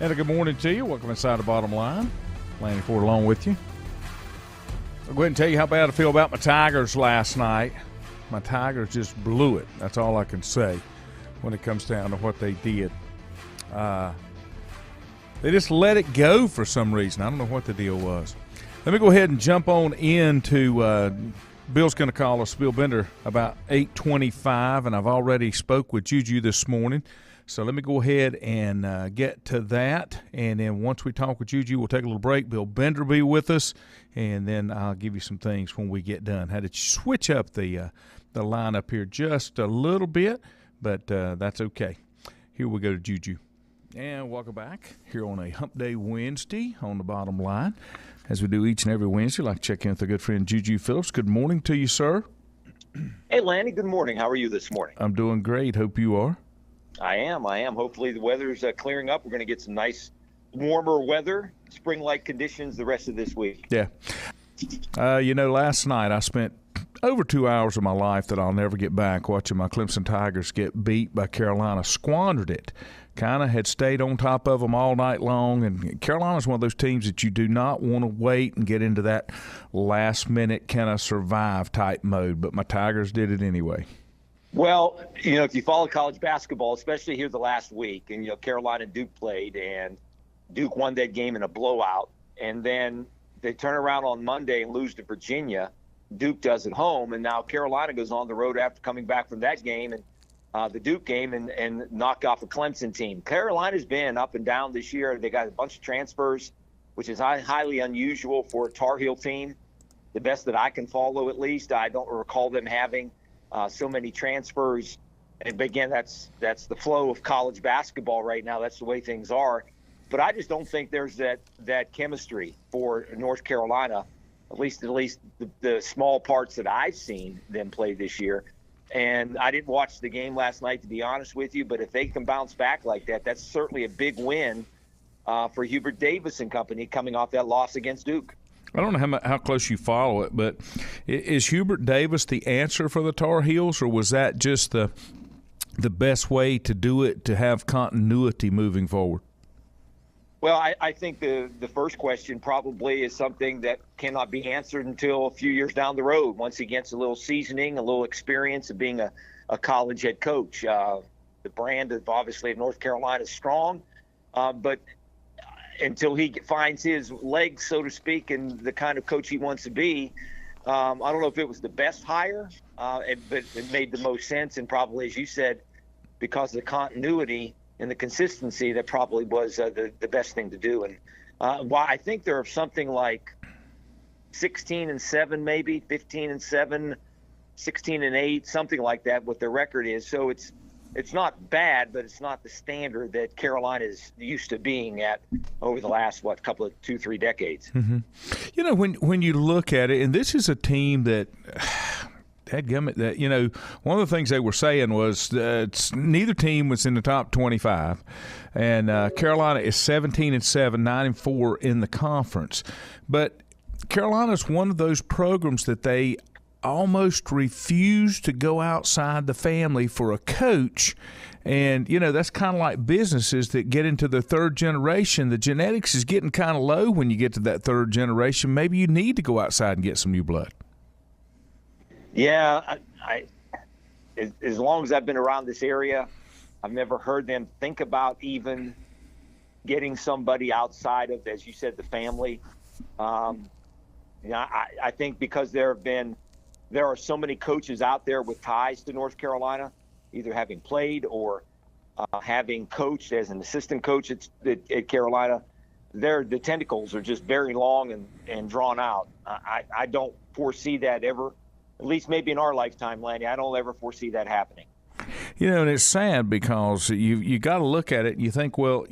And a good morning to you. Welcome inside the Bottom Line. Lanny Ford along with you. I'll go ahead and tell you how bad I feel about my Tigers last night. My Tigers just blew it. That's all I can say when it comes down to what they did. They just let it go for some reason. I don't know what the deal was. Let me go ahead and jump on into Bill's going to call us, Bill Bender, about 8:25, and I've already spoke with Juju this morning. So let me go ahead and get to that, and then once we talk with Juju, we'll take a little break. Bill Bender will be with us, and then I'll give you some things when we get done. Had to switch up the lineup here just a little bit, but that's okay. Here we go to Juju. And welcome back here on a Hump Day Wednesday on the Bottom Line. As we do each and every Wednesday, I'd like to check in with our good friend Juju Phillips. Good morning to you, sir. Hey, Lanny. Good morning. How are you this morning? I'm doing great. Hope you are. I am. Hopefully the weather's clearing up. We're going to get some nice, warmer weather, spring-like conditions the rest of this week. Yeah. Last night I spent over 2 hours of my life that I'll never get back watching my Clemson Tigers get beat by Carolina. Squandered it. Kind of had stayed on top of them all night long. And Carolina's one of those teams that you do not want to wait and get into that last-minute kind of survive type mode. But my Tigers did it anyway. Well, if you follow college basketball, especially here the last week, and, Carolina and Duke played, and Duke won that game in a blowout, and then they turn around on Monday and lose to Virginia. Duke does at home, and now Carolina goes on the road after coming back from that game and the Duke game and knock off a Clemson team. Carolina's been up and down this year. They got a bunch of transfers, which is highly unusual for a Tar Heel team, the best that I can follow at least. I don't recall them having so many transfers, and again, that's the flow of college basketball right now. That's the way things are. But I just don't think there's that chemistry for North Carolina, at least the small parts that I've seen them play this year. And I didn't watch the game last night, to be honest with you. But if they can bounce back like that, that's certainly a big win for Hubert Davis and company coming off that loss against Duke. I don't know how close you follow it, but is Hubert Davis the answer for the Tar Heels, or was that just the best way to do it to have continuity moving forward? Well, I think the first question probably is something that cannot be answered until a few years down the road, once he gets a little seasoning, a little experience of being a college head coach. The brand of obviously of North Carolina is strong, but until he finds his legs, so to speak, and the kind of coach he wants to be, I don't know if it was the best hire, but it made the most sense. And probably, as you said, because of the continuity and the consistency, that probably was the best thing to do. And I think there are something like 16-7, maybe 15-7, 16-8, something like that, what their record is. So it's not bad, but it's not the standard that Carolina is used to being at over the last, couple of 2-3 decades. Mm-hmm. When you look at it, and this is a team that one of the things they were saying was neither team was in the top 25, and Carolina is 17-7, 9-4 in the conference. But Carolina's one of those programs that they almost refuse to go outside the family for a coach. And, that's kind of like businesses that get into the third generation. The genetics is getting kind of low when you get to that third generation. Maybe you need to go outside and get some new blood. Yeah, I as long as I've been around this area, I've never heard them think about even getting somebody outside of, as you said, the family. I think because there are so many coaches out there with ties to North Carolina, either having played or having coached as an assistant coach at Carolina. The tentacles are just very long and drawn out. I don't foresee that ever, at least maybe in our lifetime, Lanny. I don't ever foresee that happening. And it's sad because you got to look at it and you think, well,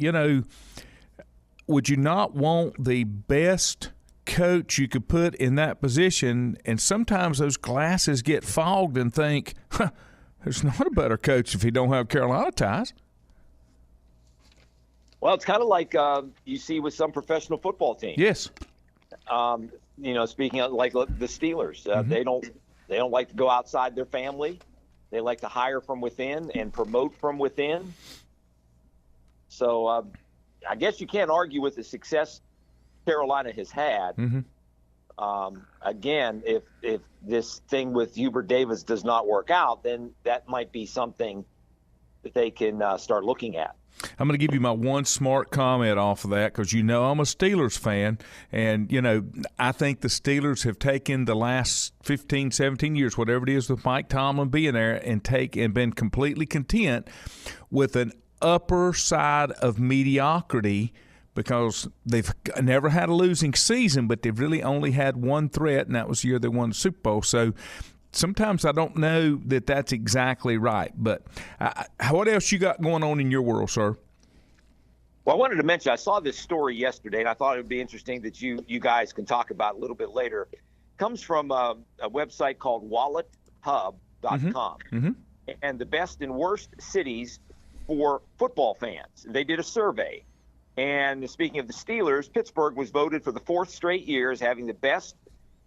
would you not want the best coach you could put in that position? And sometimes those glasses get fogged and think, there's not a better coach if he don't have Carolina ties. Well, it's kind of like you see with some professional football teams. Yes. Speaking of like the Steelers, they don't like to go outside their family. They like to hire from within and promote from within. So I guess you can't argue with the success Carolina has had. Mm-hmm. Again, if this thing with Hubert Davis does not work out, then that might be something that they can start looking at. I'm going to give you my one smart comment off of that because I'm a Steelers fan, and I think the Steelers have taken the last 15, 17 years, whatever it is with Mike Tomlin being there, and been completely content with an upper side of mediocrity because they've never had a losing season, but they've really only had one threat, and that was the year they won the Super Bowl. So sometimes I don't know that that's exactly right. But what else you got going on in your world, sir? Well, I wanted to mention, I saw this story yesterday, and I thought it would be interesting that you guys can talk about a little bit later. It comes from a website called wallethub.com. Mm-hmm. And the best and worst cities for football fans. They did a survey. And speaking of the Steelers, Pittsburgh was voted for the fourth straight year as having the best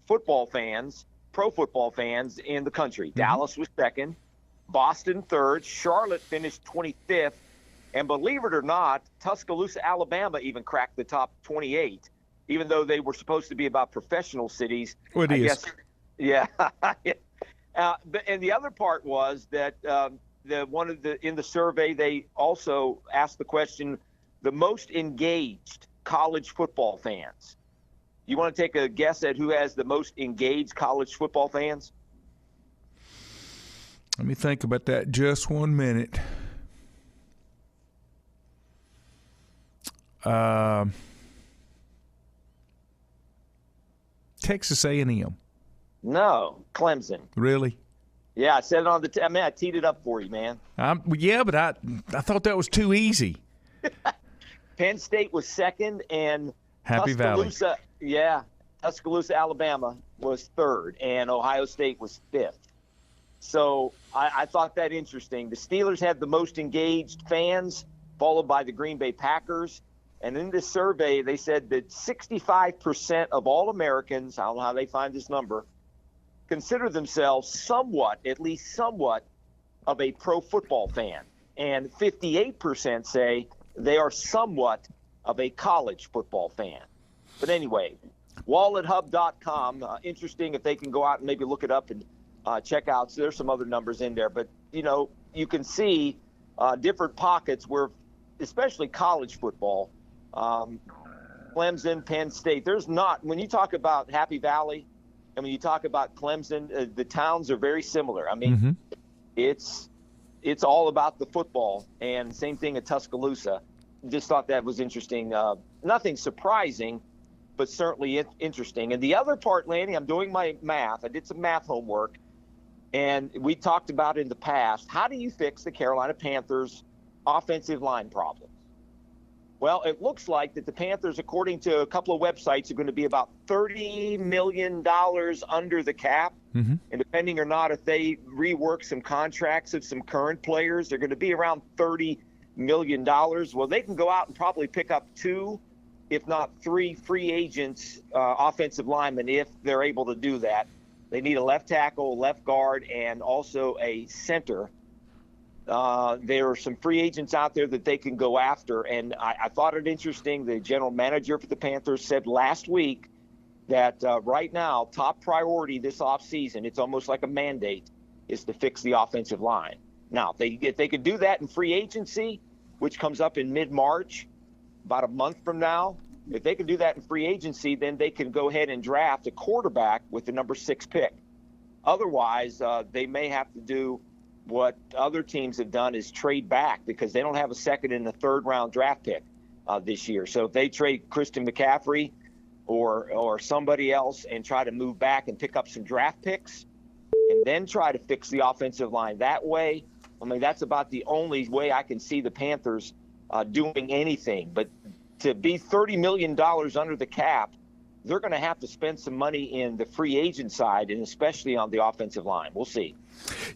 football fans, pro football fans in the country. Mm-hmm. Dallas was second, Boston third, Charlotte finished 25th, and believe it or not, Tuscaloosa, Alabama even cracked the top 28, even though they were supposed to be about professional cities. Well, it is. Yeah. And the other part was that in the survey, they also asked the question, the most engaged college football fans. You want to take a guess at who has the most engaged college football fans? Let me think about that just 1 minute. Texas A&M. No, Clemson. Really? Yeah, I said it on I teed it up for you, man. Yeah, but I thought that was too easy. Penn State was second, and Happy Valley. Tuscaloosa, Alabama was third, and Ohio State was fifth. So I thought that interesting. The Steelers had the most engaged fans, followed by the Green Bay Packers. And in this survey, they said that 65% of all Americans, I don't know how they find this number, consider themselves at least somewhat, of a pro football fan. And 58% say they are somewhat of a college football fan. But anyway, wallethub.com, interesting if they can go out and maybe look it up and check out. So there's some other numbers in there. But, you can see different pockets where, especially college football, Clemson, Penn State, when you talk about Happy Valley and when you talk about Clemson, the towns are very similar. I mean, it's all about the football, and same thing at Tuscaloosa. Just thought that was interesting. Nothing surprising, but certainly interesting. And the other part, Lanny, I'm doing my math. I did some math homework, and we talked about in the past, how do you fix the Carolina Panthers' offensive line problems? Well, it looks like that the Panthers, according to a couple of websites, are going to be about $30 million under the cap. Mm-hmm. And depending or not, if they rework some contracts of some current players, they're going to be around $30 million. Well, they can go out and probably pick up 2, if not 3 free agents, offensive linemen, if they're able to do that. They need a left tackle, left guard, and also a center. There are some free agents out there that they can go after. And I thought it interesting. The general manager for the Panthers said last week that right now, top priority this offseason, it's almost like a mandate, is to fix the offensive line. Now, if they could do that in free agency, which comes up in mid-March, about a month from now, if they can do that in free agency, then they can go ahead and draft a quarterback with the number 6 pick. Otherwise, they may have to do what other teams have done, is trade back, because they don't have a second and a third round draft pick this year. So if they trade Christian McCaffrey or somebody else and try to move back and pick up some draft picks and then try to fix the offensive line that way, I mean, that's about the only way I can see the Panthers doing anything. But to be $30 million under the cap, they're going to have to spend some money in the free agent side, and especially on the offensive line. We'll see.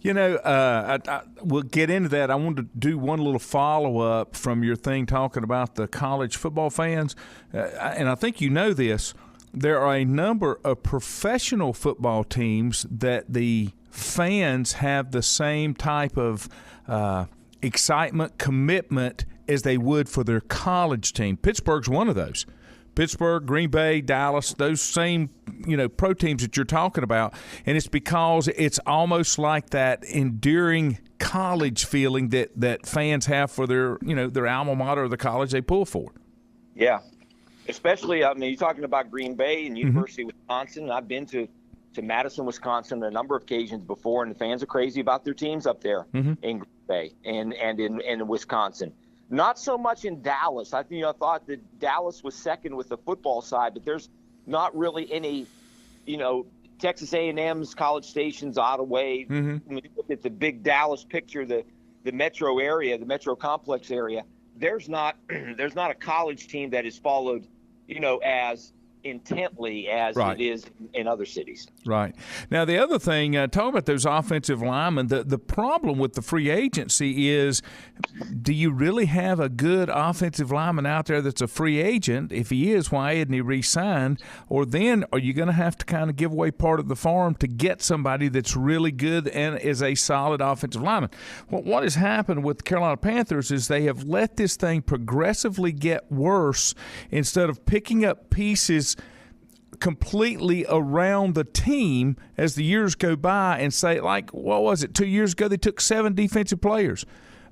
We'll get into that. I wanted to do one little follow-up from your thing talking about the college football fans. And I think you know this. There are a number of professional football teams that the fans have the same type of excitement, commitment, as they would for their college team. Pittsburgh's one of those. Pittsburgh, Green Bay, Dallas, those same, pro teams that you're talking about. And it's because it's almost like that enduring college feeling that fans have for their alma mater or the college they pull for. Yeah. Especially, you're talking about Green Bay and University of Wisconsin. I've been to Madison, Wisconsin on a number of occasions before, and the fans are crazy about their teams up there in Green Bay and in Wisconsin. Not so much in Dallas. I thought that Dallas was second with the football side, but there's not really any, Texas A&M's, College Station's out of way. When you look at the big Dallas picture, the metro area, the metro complex area, there's not a college team that is followed, as intently as it is in other cities. Right. Now, the other thing, talking about those offensive linemen, the problem with the free agency is, do you really have a good offensive lineman out there that's a free agent? If he is, why isn't he re-signed? Or then are you going to have to kind of give away part of the farm to get somebody that's really good and is a solid offensive lineman? Well, what has happened with the Carolina Panthers is they have let this thing progressively get worse instead of picking up pieces completely around the team as the years go by and say, like, what was it, 2 years ago they took 7 defensive players.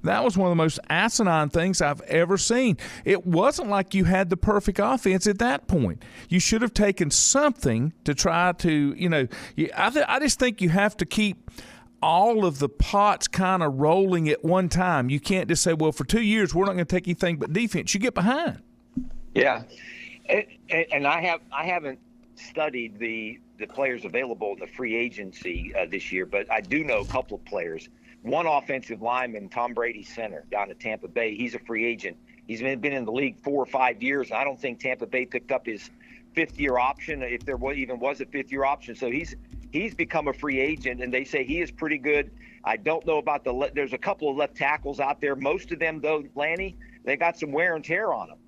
That was one of the most asinine things I've ever seen. It wasn't like you had the perfect offense at that point. You should have taken something to try to, I just think you have to keep all of the pots kind of rolling at one time. You can't just say, well, for 2 years we're not going to take anything but defense. You get behind. Yeah. And I haven't studied the players available in the free agency this year, but I do know a couple of players. One offensive lineman, Tom Brady, center down at Tampa Bay. He's a free agent. He's been in the league 4 or 5 years, and I don't think Tampa Bay picked up his fifth-year option, if there even was a fifth-year option. So he's become a free agent, and they say he is pretty good. I don't know about there's a couple of left tackles out there. Most of them, though, Lanny, they got some wear and tear on them.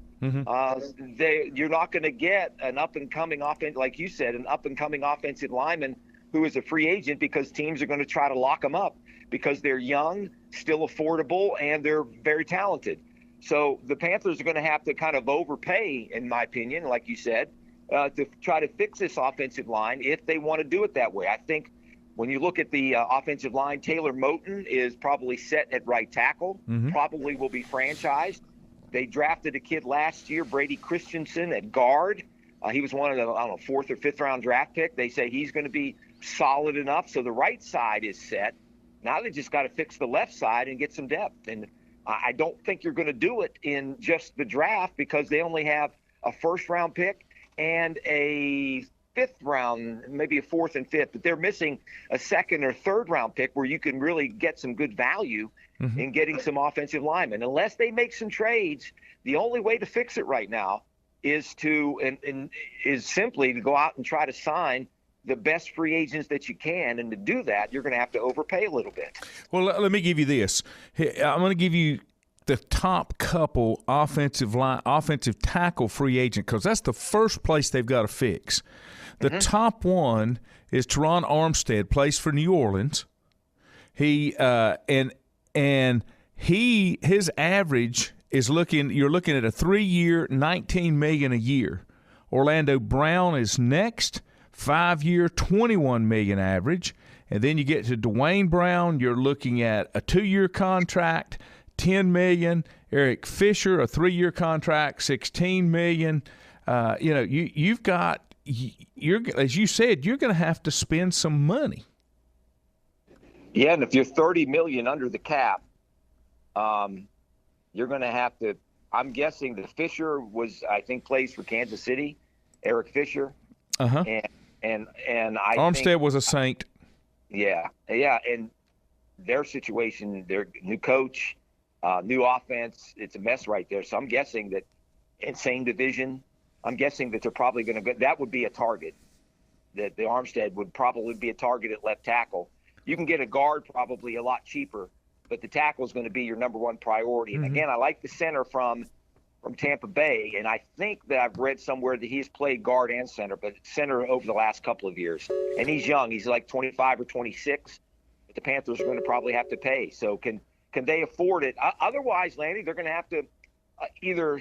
You're not going to get an up-and-coming offense, like you said, an up-and-coming offensive lineman who is a free agent, because teams are going to try to lock them up because they're young, still affordable, and they're very talented. So the Panthers are going to have to kind of overpay, in my opinion, like you said, to try to fix this offensive line if they want to do it that way. I think when you look at the offensive line, Taylor Moton is probably set at right tackle, probably will be franchised. They drafted a kid last year, Brady Christensen, at guard. He was one of the, 4th or 5th round draft pick. They say he's going to be solid enough. So the right side is set. Now they just got to fix the left side and get some depth. And I don't think you're going to do it in just the draft, because they only have a 1st round pick and a 5th round, maybe a 4th and 5th, but they're missing a 2nd or 3rd round pick where you can really get some good value in getting some offensive linemen. Unless they make some trades, the only way to fix it right now is simply to go out and try to sign the best free agents that you can. And to do that, you're going to have to overpay a little bit. Well, let me give you this. I'm going to give you the top couple offensive tackle free agent, because that's the first place they've got to fix. The top one is Teron Armstead, plays for New Orleans. He his average is you're looking at a 3-year, $19 million a year. Orlando Brown is next, 5-year, $21 million average. And then you get to Dwayne Brown, you're looking at a 2-year contract, $10 million. Eric Fisher, a 3-year contract, $16 million. You've got, as you said, you're going to have to spend some money. Yeah, and if you're $30 million under the cap, you're going to have to. I'm guessing that Fisher plays for Kansas City, Eric Fisher. And I Armstead think, was a Saint. Yeah, and their situation, their new coach, new offense, it's a mess right there. So I'm guessing that in same division, I'm guessing that they're probably going to go. That would be a target. That the Armstead would probably be a target at left tackle. You can get a guard probably a lot cheaper, but the tackle is going to be your number one priority. And again, I like the center from Tampa Bay, and I think that I've read somewhere that he's played guard and center, but center over the last couple of years. And he's young. He's like 25 or 26. But the Panthers are going to probably have to pay. So can Can they afford it? Otherwise, Lanny, they're going to have to either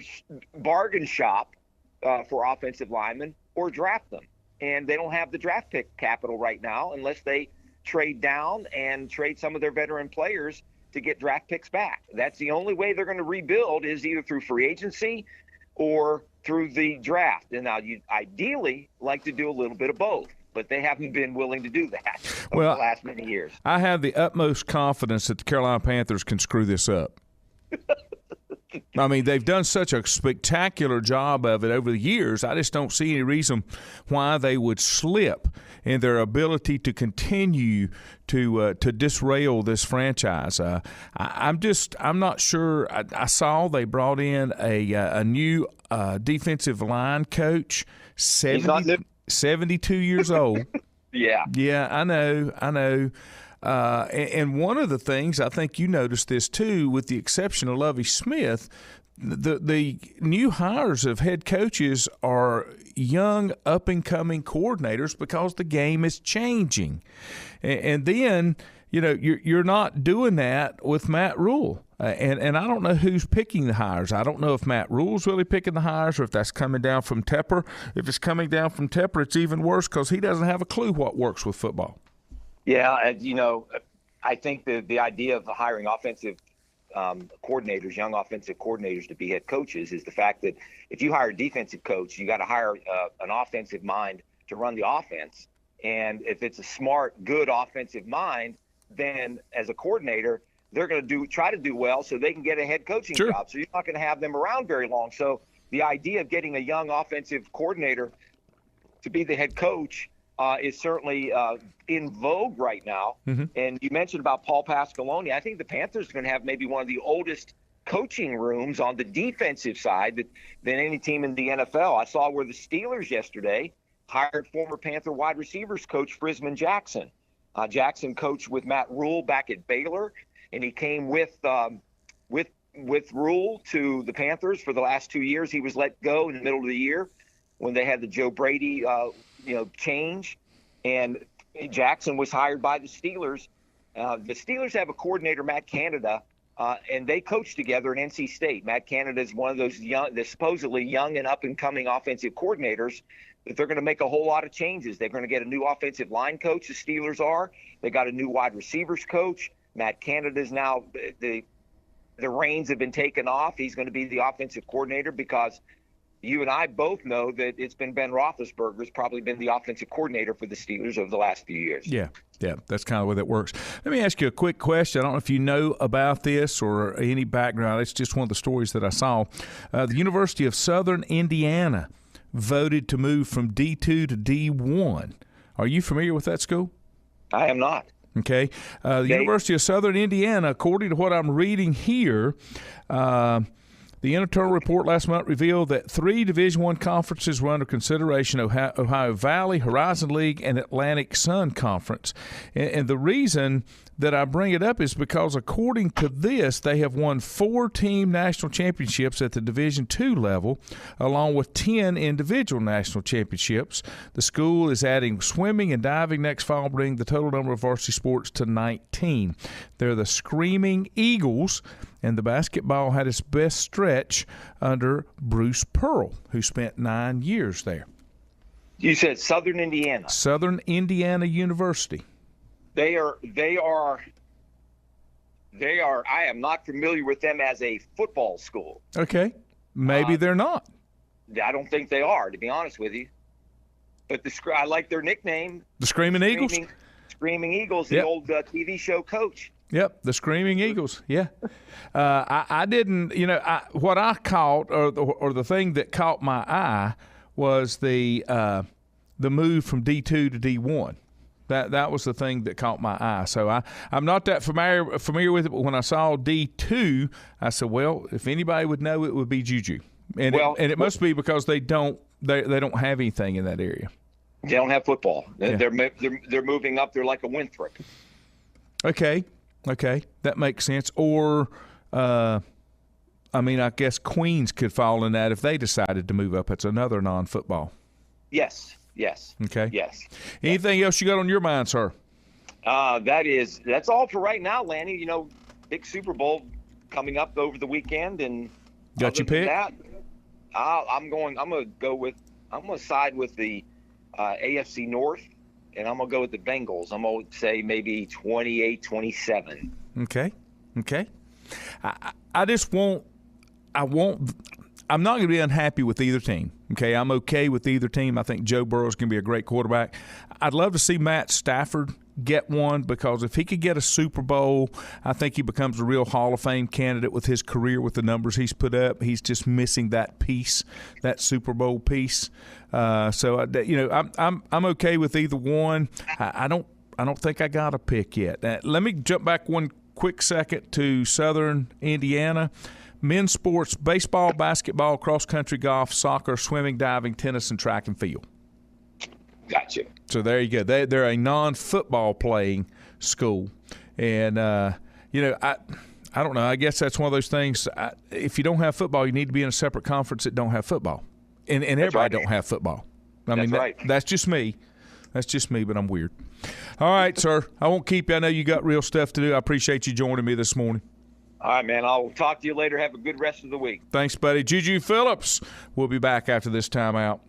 bargain shop for offensive linemen or draft them. And they don't have the draft pick capital right now unless they trade down and trade some of their veteran players to get draft picks back. That's the only way they're going to rebuild, is either through free agency or through the draft. And now you'd ideally like to do a little bit of both, but they haven't been willing to do that over the last many years. I have the utmost confidence that the Carolina Panthers can screw this up. I mean, they've done such a spectacular job of it over the years. I just don't see any reason why they would slip in their ability to continue to disrail this franchise. I'm not sure. I saw they brought in a new defensive line coach, 72 years old. Yeah, I know. And one of the things, I think you noticed this too, with the exception of Lovie Smith, the new hires of head coaches are young, up-and-coming coordinators because the game is changing. And then, you're not doing that with Matt Rule. And I don't know who's picking the hires. I don't know if Matt Rule's really picking the hires or if that's coming down from Tepper. If it's coming down from Tepper, it's even worse because he doesn't have a clue what works with football. Yeah, I think the idea of hiring offensive coordinators, young offensive coordinators to be head coaches, is the fact that if you hire a defensive coach, you got to hire an offensive mind to run the offense. And if it's a smart, good offensive mind, then as a coordinator, they're going to try to do well so they can get a head coaching job. So you're not going to have them around very long. So the idea of getting a young offensive coordinator to be the head coach is certainly in vogue right now. Mm-hmm. And you mentioned about Paul Pasqualoni. I think the Panthers are going to have maybe one of the oldest coaching rooms on the defensive side than any team in the NFL. I saw where the Steelers yesterday hired former Panther wide receivers coach Frisman Jackson. Jackson coached with Matt Rule back at Baylor, and he came with Rule to the Panthers for the last 2 years. He was let go in the middle of the year when they had the Joe Brady change, and Jackson was hired by the Steelers. The Steelers have a coordinator, Matt Canada, and they coach together at NC State. Matt Canada is one of those supposedly young and up-and-coming offensive coordinators that they're going to make a whole lot of changes. They're going to get a new offensive line coach, the Steelers are. They got a new wide receivers coach. Matt Canada is now the reins have been taken off. He's going to be the offensive coordinator because you and I both know that it's been Ben Roethlisberger's probably been the offensive coordinator for the Steelers over the last few years. Yeah, that's kind of the way that works. Let me ask you a quick question. I don't know if you know about this or any background. It's just one of the stories that I saw. The University of Southern Indiana voted to move from D2 to D1. Are you familiar with that school? I am not. Okay. The University of Southern Indiana, according to what I'm reading here, the internal report last month revealed that 3 Division I conferences were under consideration: Ohio Valley, Horizon League, and Atlantic Sun Conference. And the reason that I bring it up is because, according to this, they have won 4 team national championships at the Division II level, along with 10 individual national championships. The school is adding swimming and diving next fall, bringing the total number of varsity sports to 19. They're the Screaming Eagles, and the basketball had its best stretch under Bruce Pearl, who spent 9 years there. You said Southern Indiana. Southern Indiana University. They are. I am not familiar with them as a football school. Okay, maybe they're not. I don't think they are, to be honest with you. But I like their nickname. The Screaming Eagles. Screaming Eagles, the old TV show coach. Yep, the Screaming Eagles. Yeah, I didn't. What I caught, or the thing that caught my eye, was the move from D2 to D1. That was the thing that caught my eye. So I'm not that familiar with it, but when I saw D2, I said, well, if anybody would know, it would be Juju. And it must be because they don't have anything in that area. They don't have football. Yeah. They're moving up. They're like a Winthrop. Okay, that makes sense. Or, I guess Queens could fall in that if they decided to move up. It's another non-football. Yes. Okay. Yes. Anything else you got on your mind, sir? That's all for right now, Lanny. big Super Bowl coming up over the weekend, and got your pick? I'm going to side with the AFC North, and I'm going to go with the Bengals. I'm going to say maybe 28-27. Okay. I'm not going to be unhappy with either team. Okay, I'm okay with either team. I think Joe Burrow's going to be a great quarterback. I'd love to see Matt Stafford get one, because if he could get a Super Bowl, I think he becomes a real Hall of Fame candidate with his career, with the numbers he's put up. He's just missing that piece, that Super Bowl piece. So I'm okay with either one. I don't think I got a pick yet. Let me jump back one quick second to Southern Indiana. Men's sports: baseball, basketball, cross-country, golf, soccer, swimming, diving, tennis, and track and field. Gotcha. So there you go. They're a non-football playing school. And, I don't know. I guess that's one of those things. If you don't have football, you need to be in a separate conference that don't have football. And everybody don't have football. That's just me. That's just me, but I'm weird. All right, sir. I won't keep you. I know you got real stuff to do. I appreciate you joining me this morning. All right, man. I'll talk to you later. Have a good rest of the week. Thanks, buddy. Juju Phillips. We'll be back after this timeout.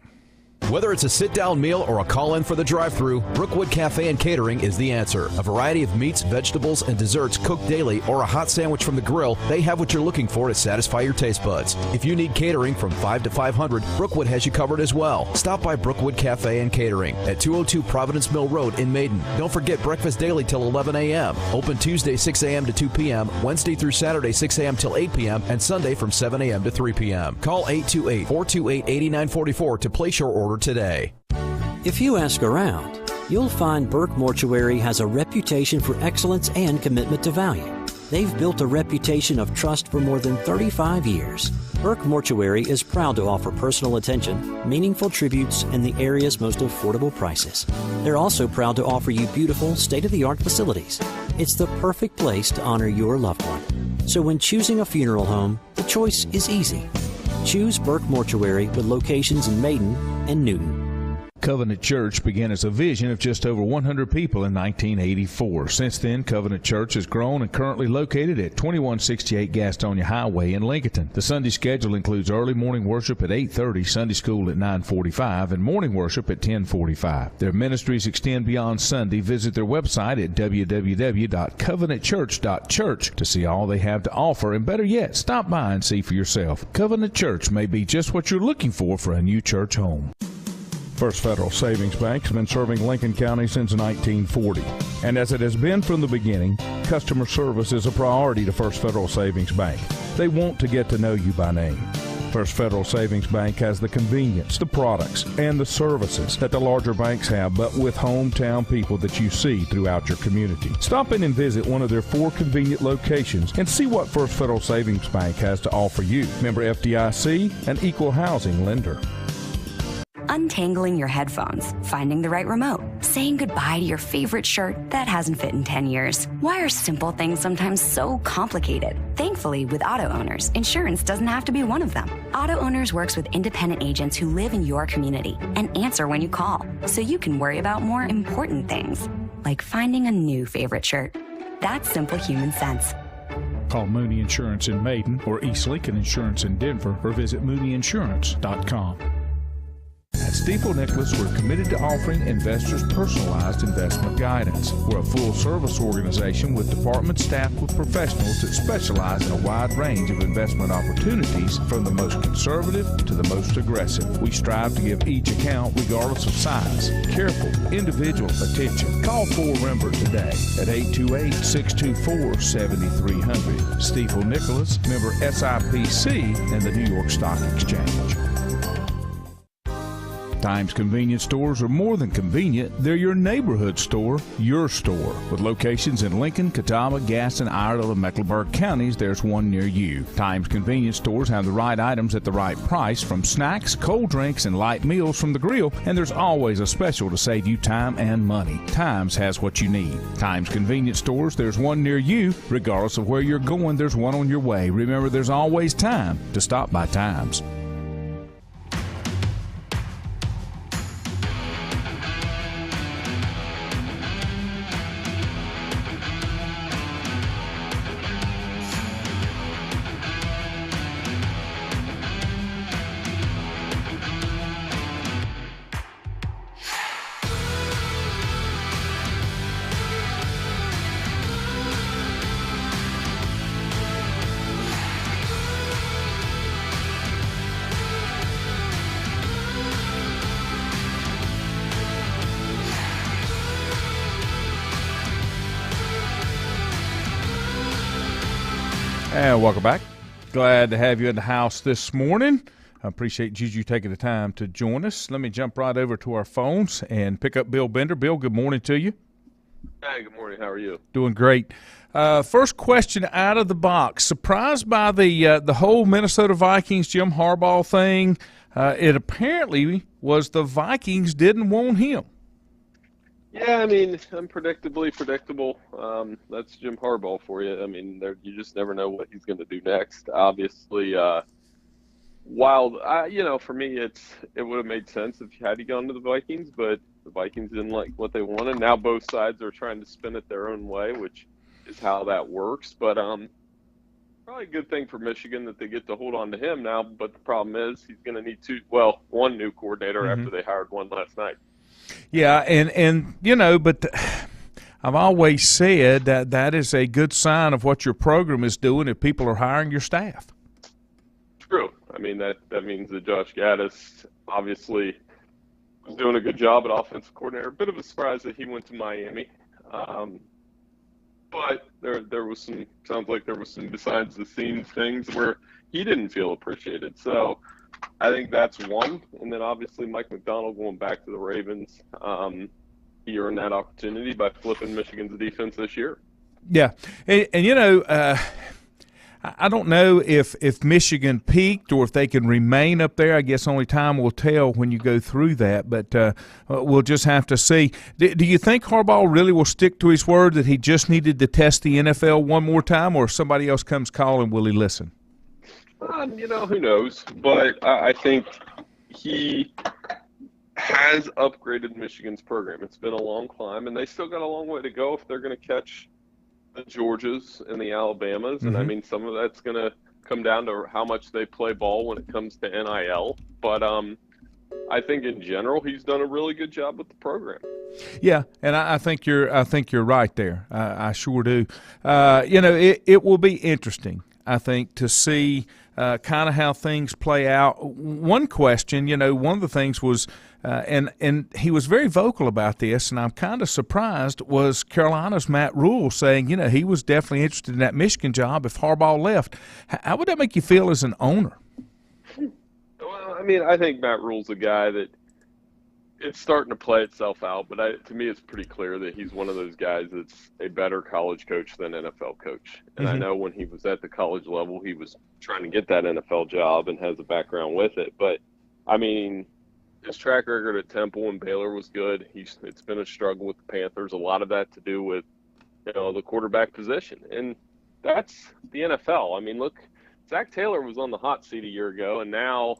Whether it's a sit-down meal or a call-in for the drive-thru, Brookwood Cafe and Catering is the answer. A variety of meats, vegetables, and desserts cooked daily, or a hot sandwich from the grill, they have what you're looking for to satisfy your taste buds. If you need catering from 5 to 500, Brookwood has you covered as well. Stop by Brookwood Cafe and Catering at 202 Providence Mill Road in Maiden. Don't forget breakfast daily till 11 a.m. Open Tuesday 6 a.m. to 2 p.m., Wednesday through Saturday 6 a.m. till 8 p.m., and Sunday from 7 a.m. to 3 p.m. Call 828-428-8944 to place your order today. If you ask around, you'll find Burke Mortuary has a reputation for excellence and commitment to value. They've built a reputation of trust for more than 35 years. Burke Mortuary is proud to offer personal attention, meaningful tributes, and the area's most affordable prices. They're also proud to offer you beautiful, state-of-the-art facilities. It's the perfect place to honor your loved one. So when choosing a funeral home, the choice is easy. Choose Burke Mortuary with locations in Maiden and Newton. Covenant Church began as a vision of just over 100 people in 1984. Since then, Covenant Church has grown and currently located at 2168 Gastonia Highway in Lincoln. The Sunday schedule includes early morning worship at 8:30, Sunday school at 9:45, and morning worship at 10:45. Their ministries extend beyond Sunday. Visit their website at www.covenantchurch.church to see all they have to offer, and better yet, stop by and see for yourself. Covenant Church may be just what you're looking for a new church home. First Federal Savings Bank has been serving Lincoln County since 1940. And as it has been from the beginning, customer service is a priority to First Federal Savings Bank. They want to get to know you by name. First Federal Savings Bank has the convenience, the products, and the services that the larger banks have, but with hometown people that you see throughout your community. Stop in and visit one of their 4 convenient locations and see what First Federal Savings Bank has to offer you. Member FDIC, an equal housing lender. Untangling your headphones, finding the right remote, saying goodbye to your favorite shirt that hasn't fit in 10 years. Why are simple things sometimes so complicated? Thankfully, with Auto Owners, insurance doesn't have to be one of them. Auto Owners works with independent agents who live in your community and answer when you call, so you can worry about more important things, like finding a new favorite shirt. That's simple human sense. Call Mooney Insurance in Maiden or East Lincoln Insurance in Denver, or visit mooneyinsurance.com. At Stifel Nicholas, we're committed to offering investors personalized investment guidance. We're a full-service organization with department staffed with professionals that specialize in a wide range of investment opportunities, from the most conservative to the most aggressive. We strive to give each account, regardless of size, careful, individual attention. Call 4Rembert today at 828-624-7300. Stifel Nicholas, member SIPC and the New York Stock Exchange. Times Convenience Stores are more than convenient. They're your neighborhood store, your store. With locations in Lincoln, Catawba, Gaston, Iredell, and Mecklenburg counties, there's one near you. Times Convenience Stores have the right items at the right price, from snacks, cold drinks, and light meals from the grill, and there's always a special to save you time and money. Times has what you need. Times Convenience Stores, there's one near you. Regardless of where you're going, there's one on your way. Remember, there's always time to stop by Times. And welcome back. Glad to have you in the house this morning. I appreciate Juju taking the time to join us. Let me jump right over to our phones and pick up Bill Bender. Bill, good morning to you. Hey, good morning. How are you? Doing great. First question out of the box. Surprised by the whole Minnesota Vikings Jim Harbaugh thing. It apparently was the Vikings didn't want him. Yeah, I mean, unpredictably predictable. That's Jim Harbaugh for you. I mean, you just never know what he's going to do next. Obviously, for me, it would have made sense if had he gone to the Vikings, but the Vikings didn't like what they wanted. Now both sides are trying to spin it their own way, which is how that works. But probably a good thing for Michigan that they get to hold on to him now. But the problem is he's going to need one new coordinator after they hired one last night. Yeah, and but I've always said that is a good sign of what your program is doing if people are hiring your staff. True. I mean, that means that Josh Gaddis obviously was doing a good job at offensive coordinator. A bit of a surprise that he went to Miami. But there was sounds like there was some behind the scenes things where he didn't feel appreciated. So I think that's one. And then obviously Mike McDonald going back to the Ravens. He earned that opportunity by flipping Michigan's defense this year. Yeah. And I don't know if Michigan peaked or if they can remain up there. I guess only time will tell when you go through that, but we'll just have to see. Do you think Harbaugh really will stick to his word that he just needed to test the NFL one more time, or if somebody else comes calling, will he listen? Who knows? But I think he has upgraded Michigan's program. It's been a long climb, and they still got a long way to go if they're going to catch the Georgias and the Alabamas. And, I mean, some of that's going to come down to how much they play ball when it comes to NIL. But I think in general he's done a really good job with the program. Yeah, and I think you're right there. I sure do. It will be interesting, I think, to see kind of how things play out. One question, one of the things was, and he was very vocal about this, and I'm kind of surprised, was Carolina's Matt Rule saying, he was definitely interested in that Michigan job if Harbaugh left. How would that make you feel as an owner? Well, I mean, I think Matt Rule's a guy that it's starting to play itself out, but to me it's pretty clear that he's one of those guys that's a better college coach than NFL coach. And I know when he was at the college level, he was trying to get that NFL job and has a background with it. But, I mean, his track record at Temple and Baylor was good. It's been a struggle with the Panthers. A lot of that to do with, the quarterback position. And that's the NFL. I mean, look, Zach Taylor was on the hot seat a year ago, and now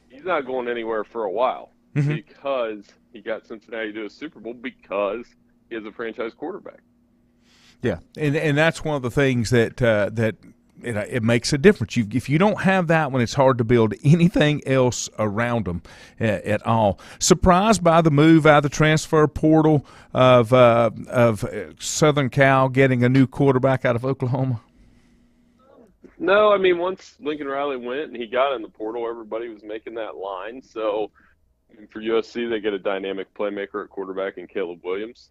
he's not going anywhere for a while. Because he got Cincinnati to a Super Bowl because he is a franchise quarterback. Yeah, and that's one of the things that it makes a difference. If you don't have that one, it's hard to build anything else around them at all. Surprised by the move out of the transfer portal of Southern Cal getting a new quarterback out of Oklahoma? No, I mean, once Lincoln Riley went and he got in the portal, everybody was making that line. So for USC, they get a dynamic playmaker at quarterback in Caleb Williams.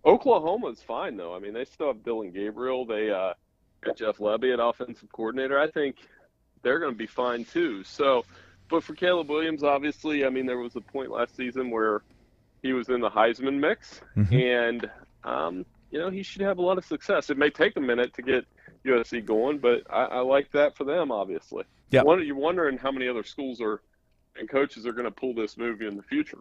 Oklahoma's fine, though. I mean, they still have Dylan Gabriel. They got Jeff Lebby at offensive coordinator. I think they're going to be fine, too. So, but for Caleb Williams, obviously, I mean, there was a point last season where he was in the Heisman mix, and, he should have a lot of success. It may take a minute to get USC going, but I like that for them, obviously. Yeah. You're wondering how many other schools and coaches are going to pull this movie in the future.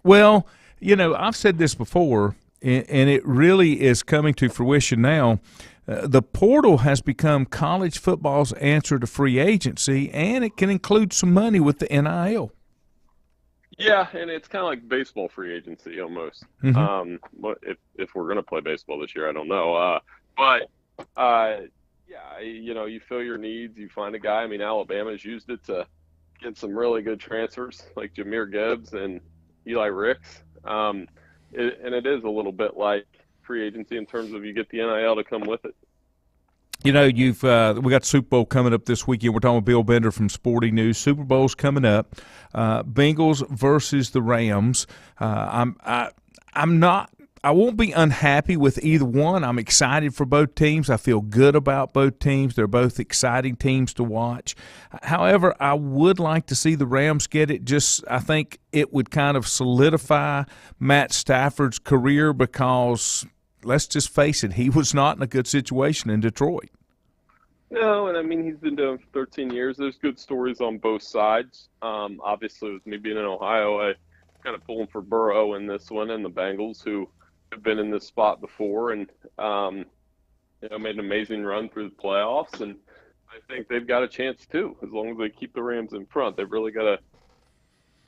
Well, I've said this before, and it really is coming to fruition now. The portal has become college football's answer to free agency, and it can include some money with the NIL. Yeah, and it's kind of like baseball free agency almost. If we're going to play baseball this year, I don't know. You fill your needs, you find a guy. I mean, Alabama's used it to get some really good transfers like Jahmyr Gibbs and Eli Ricks. And it is a little bit like free agency in terms of you get the NIL to come with it. We got Super Bowl coming up this weekend. We're talking with Bill Bender from Sporting News. Super Bowl's coming up. Bengals versus the Rams. I'm not I won't be unhappy with either one. I'm excited for both teams. I feel good about both teams. They're both exciting teams to watch. However, I would like to see the Rams get it. I think it would kind of solidify Matt Stafford's career because, let's just face it, he was not in a good situation in Detroit. No, and I mean, he's been doing it for 13 years. There's good stories on both sides. Obviously, with me being in Ohio, I kind of pulling for Burrow in this one and the Bengals, who have been in this spot before and made an amazing run through the playoffs. And I think they've got a chance too, as long as they keep the Rams in front. They've really got to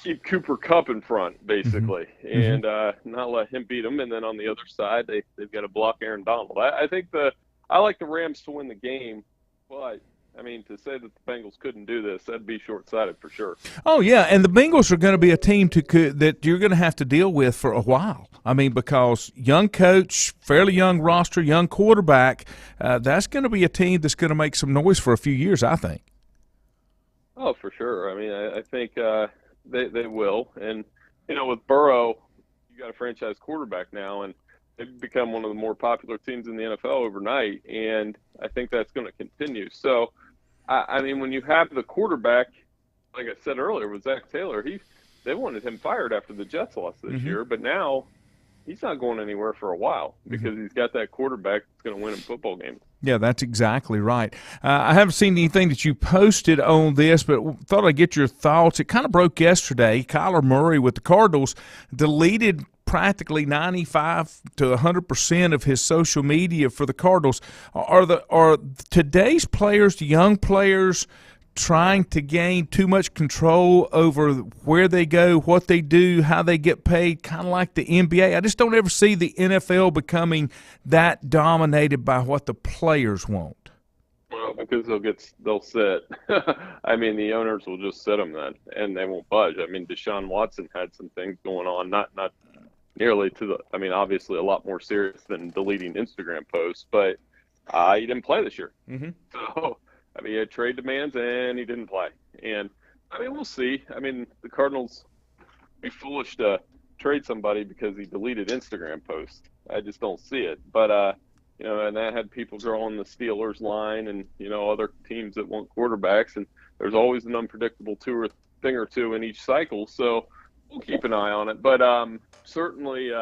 keep Cooper Kupp in front, basically, and not let him beat them. And then on the other side, they've got to block Aaron Donald. I like the Rams to win the game, but I mean, to say that the Bengals couldn't do this, that'd be short-sighted for sure. Oh, yeah, and the Bengals are going to be a team that you're going to have to deal with for a while. I mean, because young coach, fairly young roster, young quarterback, that's going to be a team that's going to make some noise for a few years, I think. Oh, for sure. I mean, I think they will. And, with Burrow, you got a franchise quarterback now, and they've become one of the more popular teams in the NFL overnight, and I think that's going to continue. So, I mean, when you have the quarterback, like I said earlier with Zach Taylor, they wanted him fired after the Jets lost this year, but now he's not going anywhere for a while because he's got that quarterback that's going to win him football games. Yeah, that's exactly right. I haven't seen anything that you posted on this, but thought I'd get your thoughts. It kind of broke yesterday. Kyler Murray with the Cardinals deleted practically 95 to 100% of his social media for the Cardinals. Are today's players, the young players, trying to gain too much control over where they go, what they do, how they get paid, kind of like the NBA? I just don't ever see the NFL becoming that dominated by what the players want. Well, because they'll sit. I mean, the owners will just sit them then, and they won't budge. I mean, Deshaun Watson had some things going on, not nearly to the. I mean, obviously a lot more serious than deleting Instagram posts, but he didn't play this year. So. I mean, he had trade demands, and he didn't play. And, I mean, we'll see. I mean, the Cardinals be foolish to trade somebody because he deleted Instagram posts. I just don't see it. But, and that had people drawing the Steelers line and, other teams that want quarterbacks. And there's always an unpredictable thing or two in each cycle. So we'll keep an eye on it. But certainly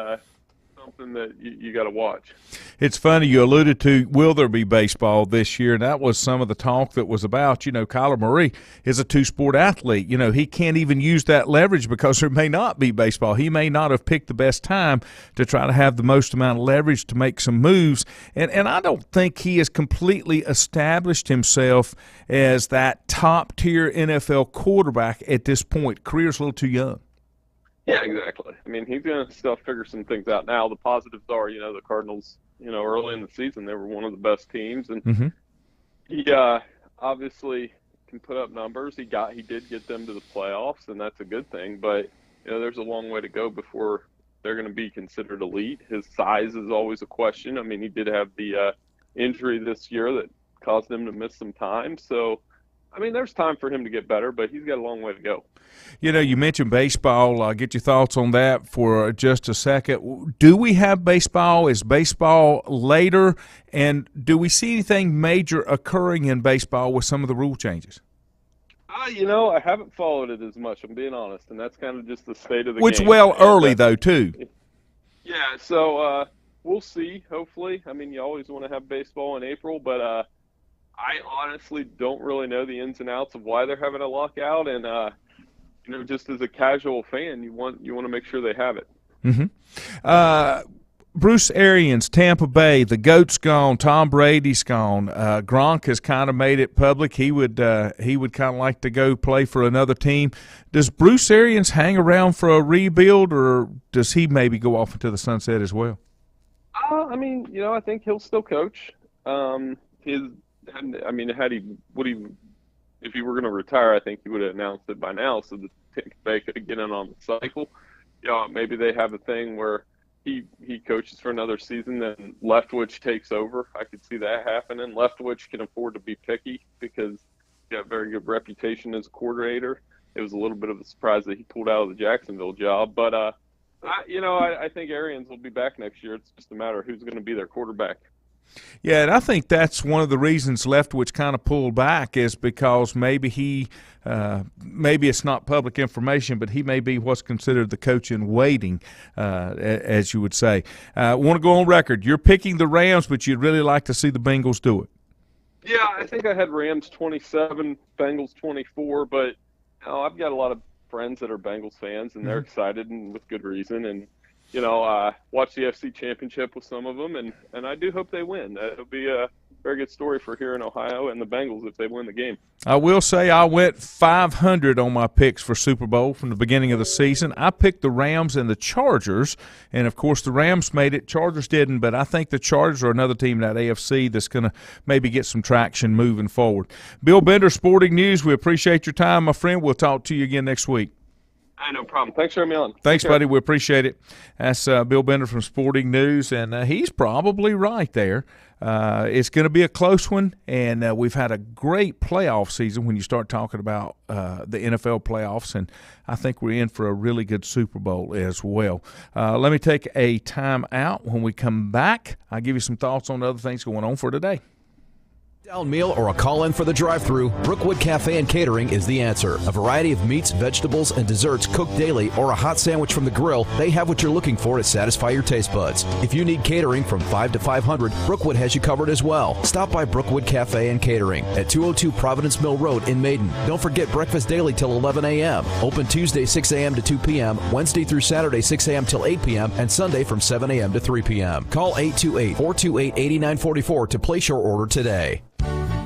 something that you got to watch. It's funny, you alluded to, will there be baseball this year? And that was some of the talk that was about, Kyler Murray is a two-sport athlete. He can't even use that leverage because there may not be baseball. He may not have picked the best time to try to have the most amount of leverage to make some moves. And I don't think he has completely established himself as that top-tier NFL quarterback at this point. Career's a little too young. Yeah, exactly. I mean, he's going to still figure some things out now. The positives are, the Cardinals, early in the season, they were one of the best teams. And he obviously can put up numbers. He did get them to the playoffs, and that's a good thing. But, there's a long way to go before they're going to be considered elite. His size is always a question. I mean, he did have the injury this year that caused him to miss some time. So, I mean, there's time for him to get better, but he's got a long way to go. You mentioned baseball. I'll get your thoughts on that for just a second. Do we have baseball? Is baseball later? And do we see anything major occurring in baseball with some of the rule changes? I haven't followed it as much, I'm being honest, and that's kind of just the state of the Which game. Early, though, too. Yeah, so we'll see, hopefully. I mean, you always want to have baseball in April, but I honestly don't really know the ins and outs of why they're having a lockout, and just as a casual fan, you want to make sure they have it. Bruce Arians, Tampa Bay, the GOAT's gone, Tom Brady's gone. Gronk has kind of made it public. He would kind of like to go play for another team. Does Bruce Arians hang around for a rebuild, or does he maybe go off into the sunset as well? I mean, I think he'll still coach. If he were going to retire, I think he would have announced it by now so that Tampa Bay could get in on the cycle. Maybe they have a thing where he coaches for another season, then Leftwich takes over. I could see that happening. Leftwich can afford to be picky because he got a very good reputation as a coordinator. It was a little bit of a surprise that he pulled out of the Jacksonville job, but I think Arians will be back next year. It's just a matter of who's going to be their quarterback. Yeah, and I think that's one of the reasons Leftwich kind of pulled back is because maybe maybe it's not public information, but he may be what's considered the coach in waiting, as you would say. Want to go on record. You're picking the Rams, but you'd really like to see the Bengals do it. Yeah, I think I had Rams 27, Bengals 24, but I've got a lot of friends that are Bengals fans, and they're excited and with good reason. And watch the FC Championship with some of them, and I do hope they win. It'll be a very good story for here in Ohio and the Bengals if they win the game. I will say I went 500 on my picks for Super Bowl from the beginning of the season. I picked the Rams and the Chargers, and, of course, the Rams made it. Chargers didn't, but I think the Chargers are another team in that AFC that's going to maybe get some traction moving forward. Bill Bender, Sporting News, we appreciate your time, my friend. We'll talk to you again next week. No problem. Thanks for having me on. Thanks, buddy. We appreciate it. That's Bill Bender from Sporting News, and he's probably right there. It's going to be a close one, and we've had a great playoff season when you start talking about the NFL playoffs, and I think we're in for a really good Super Bowl as well. Let me take a time out. When we come back, I'll give you some thoughts on the other things going on for today. Down meal or a call-in for the drive-thru, Brookwood Cafe and Catering is the answer. A variety of meats, vegetables, and desserts cooked daily, or a hot sandwich from the grill, they have what you're looking for to satisfy your taste buds. If you need catering from 5 to 500, Brookwood has you covered as well. Stop by Brookwood Cafe and Catering at 202 Providence Mill Road in Maiden. Don't forget breakfast daily till 11 a.m. Open Tuesday 6 a.m. to 2 p.m., Wednesday through Saturday 6 a.m. till 8 p.m., and Sunday from 7 a.m. to 3 p.m. Call 828-428-8944 to place your order today.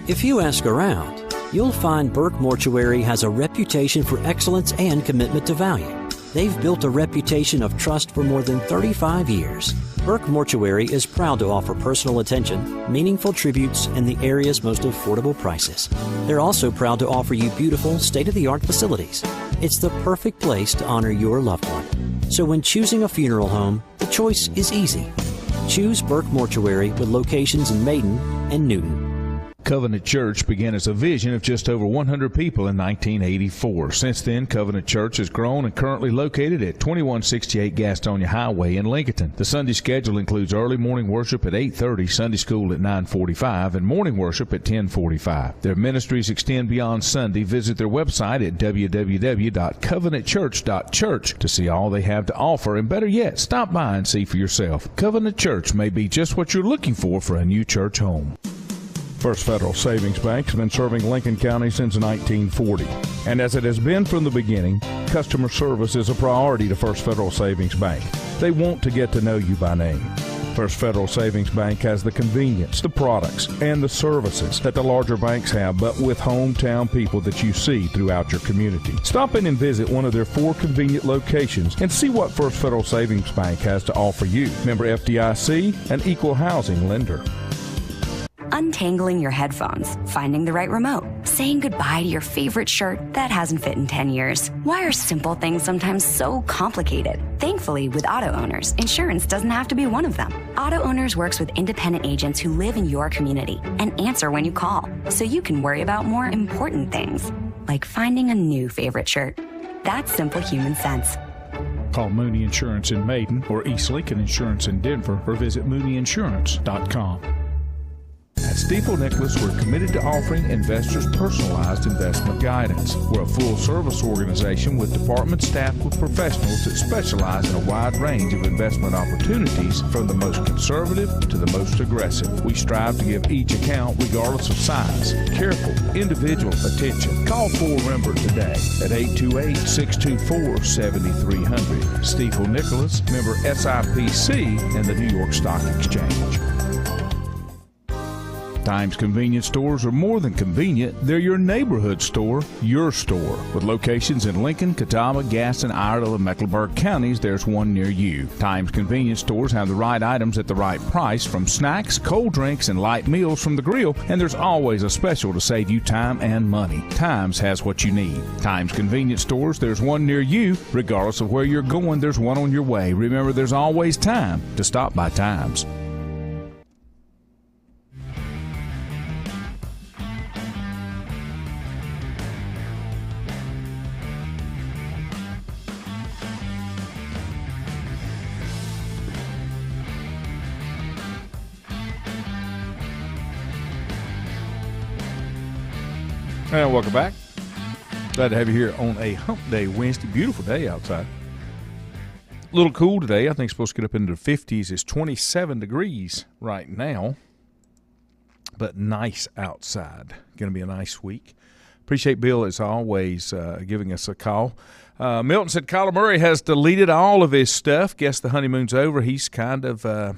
If you ask around, you'll find Burke Mortuary has a reputation for excellence and commitment to value. They've built a reputation of trust for more than 35 years. Burke Mortuary is proud to offer personal attention, meaningful tributes, and the area's most affordable prices. They're also proud to offer you beautiful, state-of-the-art facilities. It's the perfect place to honor your loved one. So when choosing a funeral home, the choice is easy. Choose Burke Mortuary with locations in Maiden and Newton. Covenant Church began as a vision of just over 100 people in 1984. Since then, Covenant Church has grown and currently located at 2168 Gastonia Highway in Lincoln. The Sunday schedule includes early morning worship at 8:30, Sunday school at 9:45, and morning worship at 10:45. Their ministries extend beyond Sunday. Visit their website at www.covenantchurch.church to see all they have to offer, and better yet, stop by and see for yourself. Covenant Church may be just what you're looking for a new church home. First Federal Savings Bank has been serving Lincoln County since 1940. And as it has been from the beginning, customer service is a priority to First Federal Savings Bank. They want to get to know you by name. First Federal Savings Bank has the convenience, the products, and the services that the larger banks have, but with hometown people that you see throughout your community. Stop in and visit one of their 4 convenient locations and see what First Federal Savings Bank has to offer you. Member FDIC, an equal housing lender. Untangling your headphones, finding the right remote, saying goodbye to your favorite shirt that hasn't fit in 10 years. Why are simple things sometimes so complicated? Thankfully, with Auto Owners, insurance doesn't have to be one of them. Auto Owners works with independent agents who live in your community and answer when you call, so you can worry about more important things, like finding a new favorite shirt. That's simple human sense. Call Mooney Insurance in Maiden or East Lincoln Insurance in Denver or visit mooneyinsurance.com. At Stifel Nicholas, we're committed to offering investors personalized investment guidance. We're a full-service organization with departments staffed with professionals that specialize in a wide range of investment opportunities, from the most conservative to the most aggressive. We strive to give each account, regardless of size, careful, individual attention. Call 4Member today at 828-624-7300. Stifel Nicholas, member SIPC and the New York Stock Exchange. Times convenience stores are more than convenient. They're your neighborhood store, your store. With locations in Lincoln, Catawba, Gaston, Iredell, and Mecklenburg counties, there's one near you. Times convenience stores have the right items at the right price, from snacks, cold drinks, and light meals from the grill, and there's always a special to save you time and money. Times has what you need. Times convenience stores, there's one near you. Regardless of where you're going, there's one on your way. Remember, there's always time to stop by Times. And welcome back. Glad to have you here on a hump day Wednesday. Beautiful day outside. A little cool today. I think it's supposed to get up into the 50s. It's 27 degrees right now, but nice outside. Going to be a nice week. Appreciate Bill, as always, giving us a call. Milton said Kyler Murray has deleted all of his stuff. Guess the honeymoon's over. He's kind of I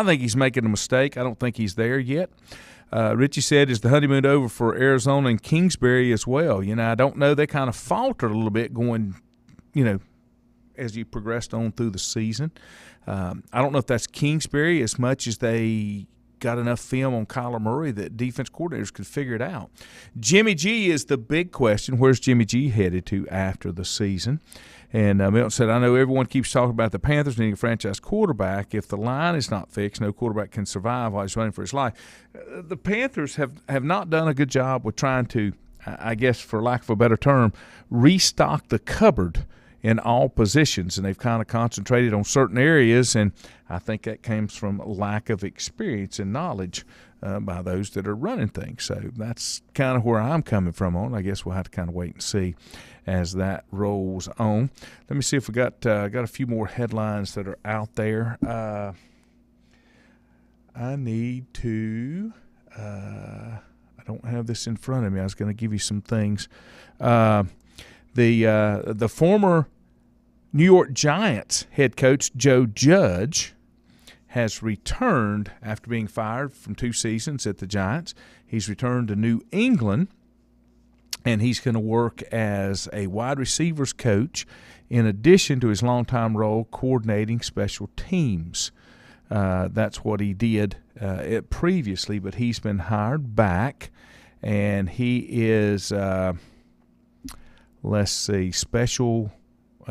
think he's making a mistake. I don't think he's there yet. Richie said, is the honeymoon over for Arizona and Kingsbury as well? You know, I don't know. They kind of faltered a little bit going, you know, as you progressed on through the season. I don't know if that's Kingsbury as much as they got enough film on Kyler Murray that defense coordinators could figure it out. Jimmy G is the big question. Where's Jimmy G headed to after the season? And Milton said, I know everyone keeps talking about the Panthers needing a franchise quarterback. If the line is not fixed, no quarterback can survive while he's running for his life. The Panthers have not done a good job with trying to, I guess for lack of a better term, restock the cupboard in all positions, and they've kind of concentrated on certain areas, and I think that comes from lack of experience and knowledge by those that are running things. So that's kind of where I'm coming from on. I guess we'll have to kind of wait and see as that rolls on. Let me see if we got a few more headlines that are out there. I need to I don't have this in front of me. I was going to give you some things. The former New York Giants head coach Joe Judge has returned after being fired from 2 seasons at the Giants. He's returned to New England, and he's going to work as a wide receivers coach in addition to his longtime role coordinating special teams. That's what he did previously, but he's been hired back, and he is an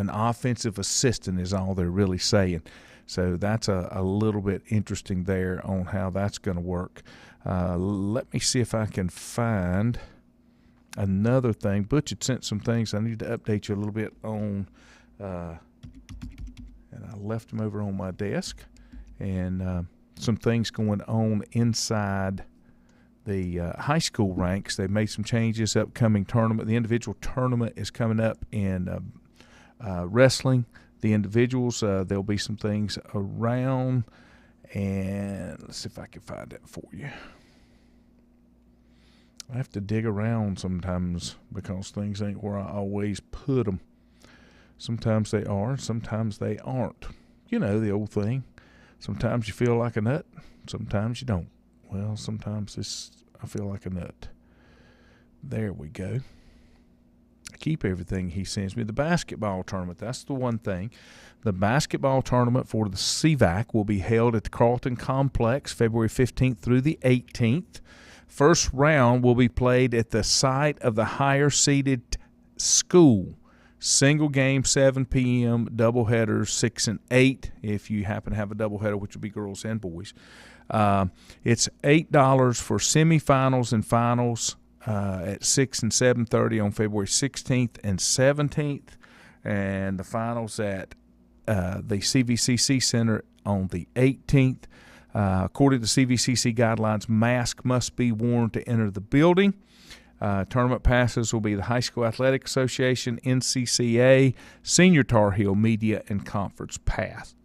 offensive assistant is all they're really saying. So that's a little bit interesting there on how that's going to work. Let me see if I can find another thing. Butch had sent some things I need to update you a little bit on, and I left them over on my desk, and some things going on inside the high school ranks. They've made some changes. Upcoming tournament. The individual tournament is coming up in wrestling. The individuals, there'll be some things around, and let's see if I can find that for you. I have to dig around sometimes because things ain't where I always put them. Sometimes they are, sometimes they aren't. You know, the old thing. Sometimes you feel like a nut, sometimes you don't. Well, sometimes I feel like a nut. There we go. I keep everything he sends me. The basketball tournament, that's the one thing. The basketball tournament for the CVAC will be held at the Carlton Complex February 15th through the 18th. First round will be played at the site of the higher-seeded school. Single game, 7 p.m., doubleheaders, 6 and 8, if you happen to have a doubleheader, which will be girls and boys. It's $8 for semifinals and finals at 6 and 7:30 on February 16th and 17th, and the finals at the CVCC Center on the 18th. According to CVCC guidelines, mask must be worn to enter the building. Tournament passes will be the High School Athletic Association, NCCA, Senior Tar Heel Media, and Conference Pass.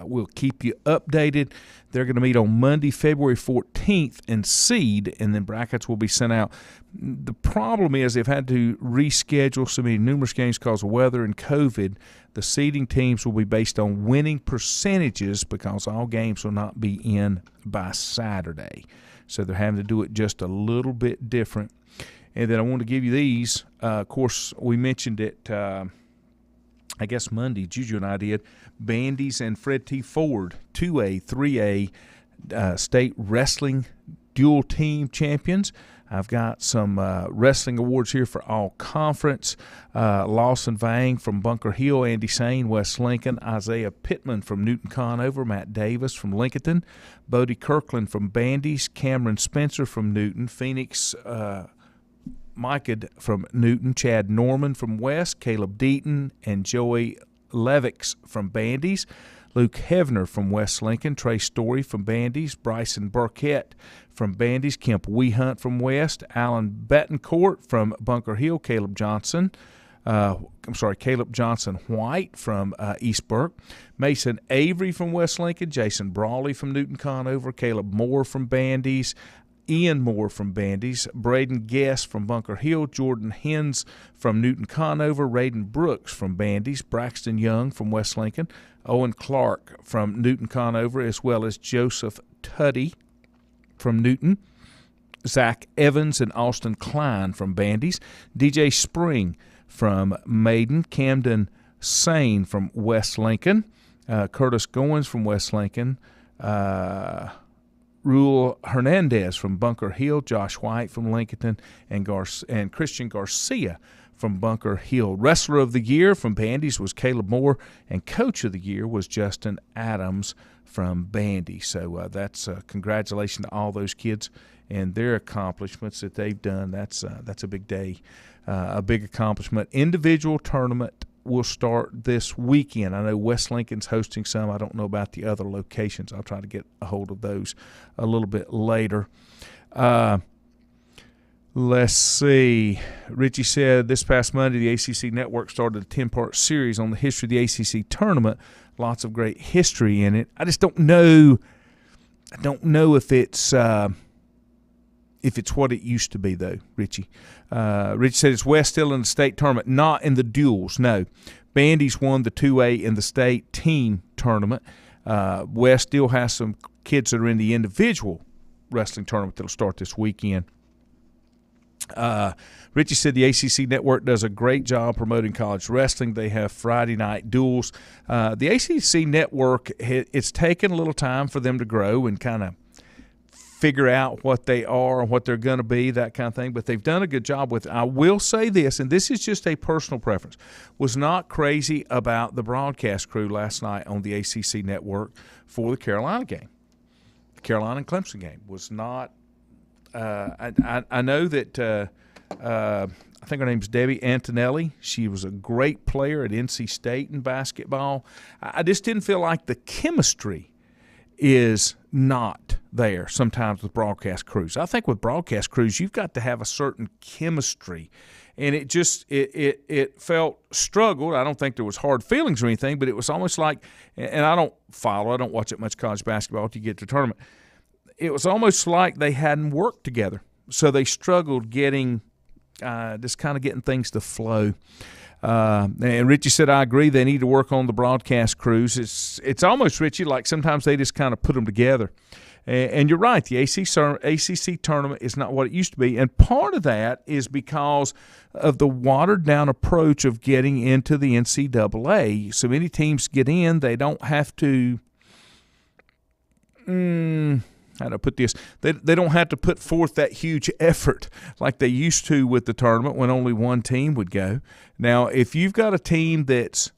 We'll keep you updated. They're going to meet on Monday, February 14th, and seed, and then brackets will be sent out. The problem is they've had to reschedule so many numerous games because of weather and COVID. The seeding teams will be based on winning percentages because all games will not be in by Saturday. So they're having to do it just a little bit different. And then I want to give you these. Of course, we mentioned it, I guess Monday, Juju and I did, Bandy's and Fred T. Ford, 2A, 3A state wrestling dual team champions. I've got some wrestling awards here for all conference. Lawson Vang from Bunker Hill, Andy Sane, West Lincoln, Isaiah Pittman from Newton Conover, Matt Davis from Lincoln, Bodie Kirkland from Bandy's, Cameron Spencer from Newton, Phoenix Micah from Newton, Chad Norman from West, Caleb Deaton, and Joey Levix from Bandy's. Luke Hevner from West Lincoln, Trey Story from Bandy's, Bryson Burkett from Bandy's, Kemp Wehunt from West, Alan Betancourt from Bunker Hill, Caleb Johnson White from East Burke, Mason Avery from West Lincoln, Jason Brawley from Newton Conover, Caleb Moore from Bandy's, Ian Moore from Bandy's, Braden Guest from Bunker Hill, Jordan Hens from Newton Conover, Raiden Brooks from Bandy's, Braxton Young from West Lincoln, Owen Clark from Newton Conover, as well as Joseph Tuddy from Newton, Zach Evans and Austin Klein from Bandy's, DJ Spring from Maiden, Camden Sane from West Lincoln, Curtis Goins from West Lincoln, Rule Hernandez from Bunker Hill, Josh White from Lincoln, and Christian Garcia from Bunker Hill. Wrestler of the Year from Bandy's was Caleb Moore, and Coach of the Year was Justin Adams from Bandy. So that's congratulations to all those kids and their accomplishments that they've done. That's a big day, a big accomplishment. Individual tournament will start this weekend. I know West Lincoln's hosting some. I don't know about the other locations. I'll try to get a hold of those a little bit later. Let's see. Richie said this past Monday the ACC Network started a 10-part series on the history of the ACC tournament. Lots of great history in it. I just don't know. I don't know if it's what it used to be, though, Richie. Richie said, is West still in the state tournament? Not in the duels, no. Bandy's won the 2A in the state team tournament. West still has some kids that are in the individual wrestling tournament that will start this weekend. Richie said the ACC Network does a great job promoting college wrestling. They have Friday night duels. The ACC Network, it's taken a little time for them to grow and kind of figure out what they are and what they're going to be, that kind of thing. But they've done a good job with it. I will say this, and this is just a personal preference, was not crazy about the broadcast crew last night on the ACC Network for the Carolina game. The Carolina and Clemson game was not I know that I think her name's Debbie Antonelli. She was a great player at NC State in basketball. I just didn't feel like the chemistry is not there sometimes with broadcast crews. I think with broadcast crews, you've got to have a certain chemistry. And it just it felt struggled. I don't think there was hard feelings or anything, but it was almost like, and I don't watch it much college basketball until you get to the tournament. It was almost like they hadn't worked together. So they struggled getting just kind of getting things to flow. And Richie said, I agree, they need to work on the broadcast crews. It's almost, Richie, like sometimes they just kind of put them together. And you're right, the ACC tournament is not what it used to be. And part of that is because of the watered-down approach of getting into the NCAA. So many teams get in, they don't have to how to put this? They don't have to put forth that huge effort like they used to with the tournament when only one team would go. Now, if you've got a team that's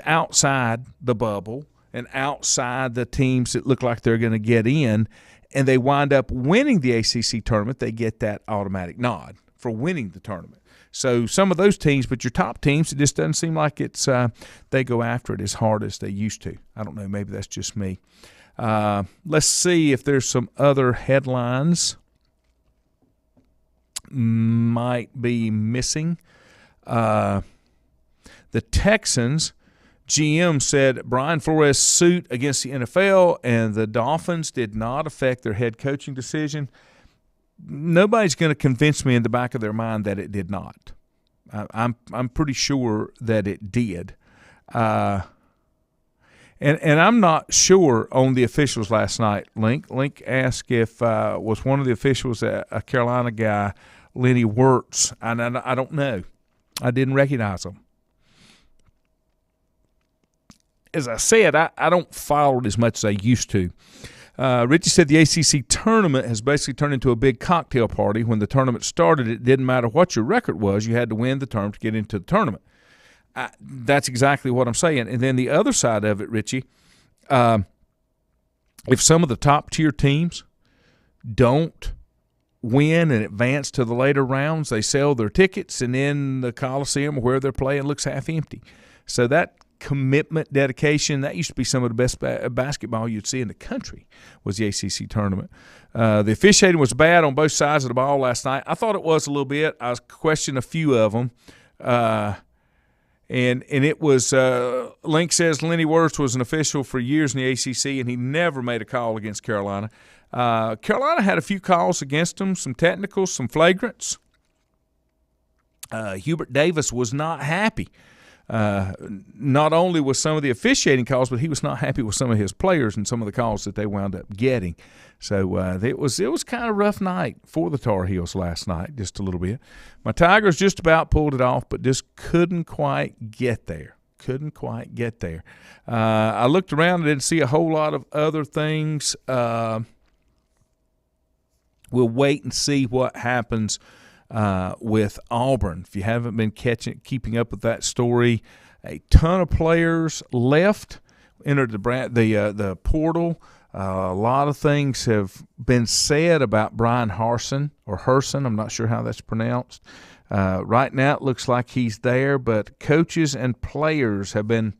outside the bubble and outside the teams that look like they're going to get in, and they wind up winning the ACC tournament, they get that automatic nod for winning the tournament. So some of those teams, but your top teams, it just doesn't seem like it's they go after it as hard as they used to. I don't know. Maybe that's just me. Let's see if there's some other headlines might be missing. The Texans GM said Brian Flores' suit against the NFL and the Dolphins did not affect their head coaching decision. Nobody's going to convince me in the back of their mind that it did not. I'm pretty sure that it did. And I'm not sure on the officials last night. Link asked if was one of the officials a Carolina guy, Lenny Wirtz. I don't know. I didn't recognize him. As I said, I don't follow it as much as I used to. Richie said the ACC tournament has basically turned into a big cocktail party. When the tournament started, it didn't matter what your record was. You had to win the tournament to get into the tournament. That's exactly what I'm saying. And then the other side of it, Richie, if some of the top-tier teams don't win and advance to the later rounds, they sell their tickets, and then the Coliseum where they're playing looks half empty. So that commitment, dedication. That used to be some of the best basketball you'd see in the country was the ACC tournament. The officiating was bad on both sides of the ball last night. I thought it was a little bit. I questioned a few of them. And it was Link says Lenny Wirtz was an official for years in the ACC, and he never made a call against Carolina. Carolina had a few calls against them, some technicals, some flagrants. Hubert Davis was not happy, not only with some of the officiating calls, but he was not happy with some of his players and some of the calls that they wound up getting. So it was kind of a rough night for the Tar Heels last night, just a little bit. My Tigers just about pulled it off, but just couldn't quite get there. I looked around and didn't see a whole lot of other things. We'll wait and see what happens with Auburn. If you haven't been keeping up with that story, a ton of players left, entered the portal. A lot of things have been said about Brian Harsin, I'm not sure how that's pronounced. Right now it looks like he's there, but coaches and players have been,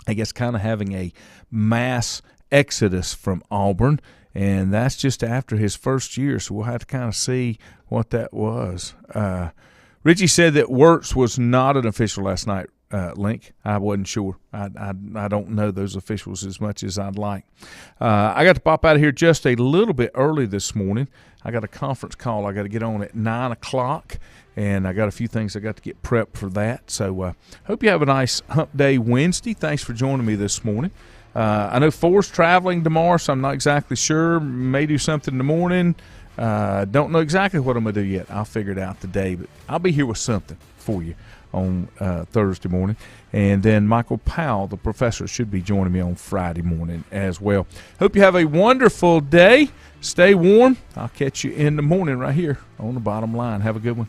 I guess, kind of having a mass exodus from Auburn, and that's just after his first year, so we'll have to kind of see what that was. Richie said that Wirtz was not an official last night, Link. I wasn't sure. I don't know those officials as much as I'd like. I got to pop out of here just a little bit early this morning. I got a conference call I got to get on at 9 o'clock, and I got a few things I got to get prepped for that. So hope you have a nice Hump Day Wednesday. Thanks for joining me this morning. I know Forrest's traveling tomorrow, so I'm not exactly sure. May do something in the morning. Don't know exactly what I'm going to do yet. I'll figure it out today, but I'll be here with something for you on Thursday morning. And then Michael Powell, the professor, should be joining me on Friday morning as well. Hope you have a wonderful day. Stay warm. I'll catch you in the morning right here on The Bottom Line. Have a good one.